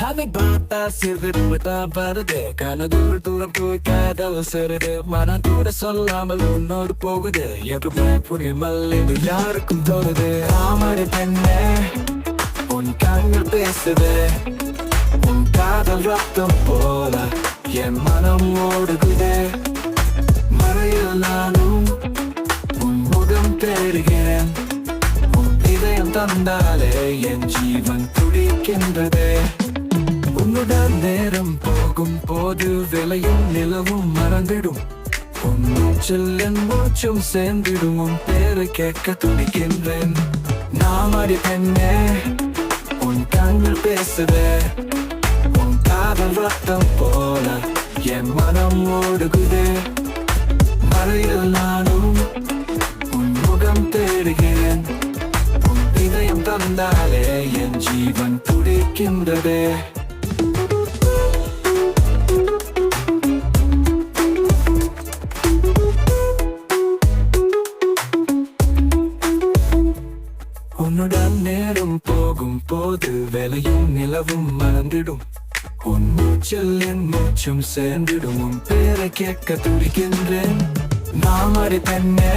அதை பார்த்தா சிறுவிட்டா வருது கனதூர் தூரம் போய் காதல் சிறுது மனம் கூட சொல்லாமல் உன்னோடு போகுது எதுவுமே புரியாமல் இது யாருக்கும் தோணுது ஆமடி பெண்ணே உன் கண்கள் பேசுது உன் காதல் ரத்தம் போல என் மனம் ஓடுகுது மறையில் நானும் உன் முகம் தேடுகிறேன் உன் இதயம் தந்தாலே என் ஜீவன் துடிக்கின்றது உன்னுடன் நேரம் போகும் போது விலையும் நிலவும் மறந்திடும் உன் மூச்சில் என் மூச்சும் சேர்ந்திடும் உன் பேரை கேட்க துடிக்கின்றேன் நாமடி பெண்ணே உன் கண்கள் பேசுதே உன் காதல் ரத்தம் போல என் மனம் ஓடுகுதே மறையில் நானும் உன் முகம் தேடுகிறேன் உன் இதயம் தந்தாலே என் ஜீவன் துடிக்கின்றதே உன்னுடன் நேரம் போகும் போது வேலையும் நிலவும் மறந்திடும் உன் மூச்சில் என் மூச்சும் சேர்ந்திடும் உன் பேரை கேட்க துடிக்கின்றேன் நாமடி பெண்ணே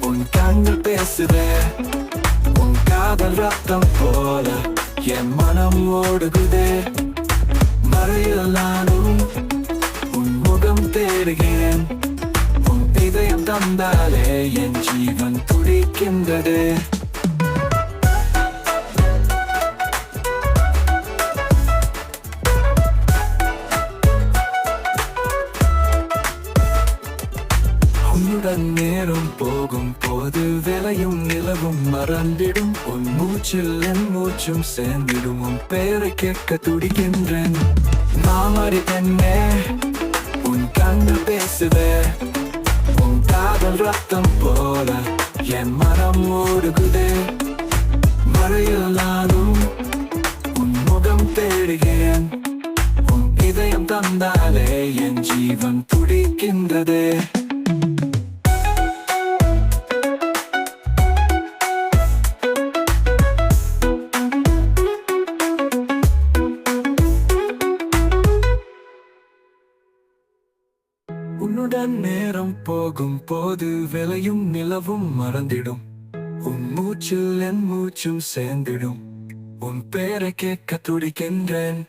உன் கண்கள் பேசுதே உன் காதல் ரத்தம் போல என் மனம் ஓடுகுதே மறையில் நானும் உன் முகம் தேடுகிறேன் உன் இதயம் தந்தாலே என் ஜீவன் துடிக்கின்றதே உன்னுடன் நேரம் போகும் போது வேலையும் நிலவும் மறந்திடும் உன் மூச்சில் என் மூச்சும் சேர்ந்திடும் உன் பெயரை கேட்க துடிக்கின்றேன் நாமடி பெண்ணே உன் கண்கள் பேசுதே உன் காதல் ரத்தம் போல என் மனம் ஓடுகுதே மறையில் நானும் உன் முகம் தேடுகிறேன் உன் இதயம் தந்தாலே என் ஜீவன் துடிக்கின்றதே உன்னுடன் நேரம் போகும் போது விலையும் நிலவும் மறந்திடும் உன் மூச்சில் என் மூச்சும் சேர்ந்திடும் உன் பேரை கேட்க துடிக்கின்றேன்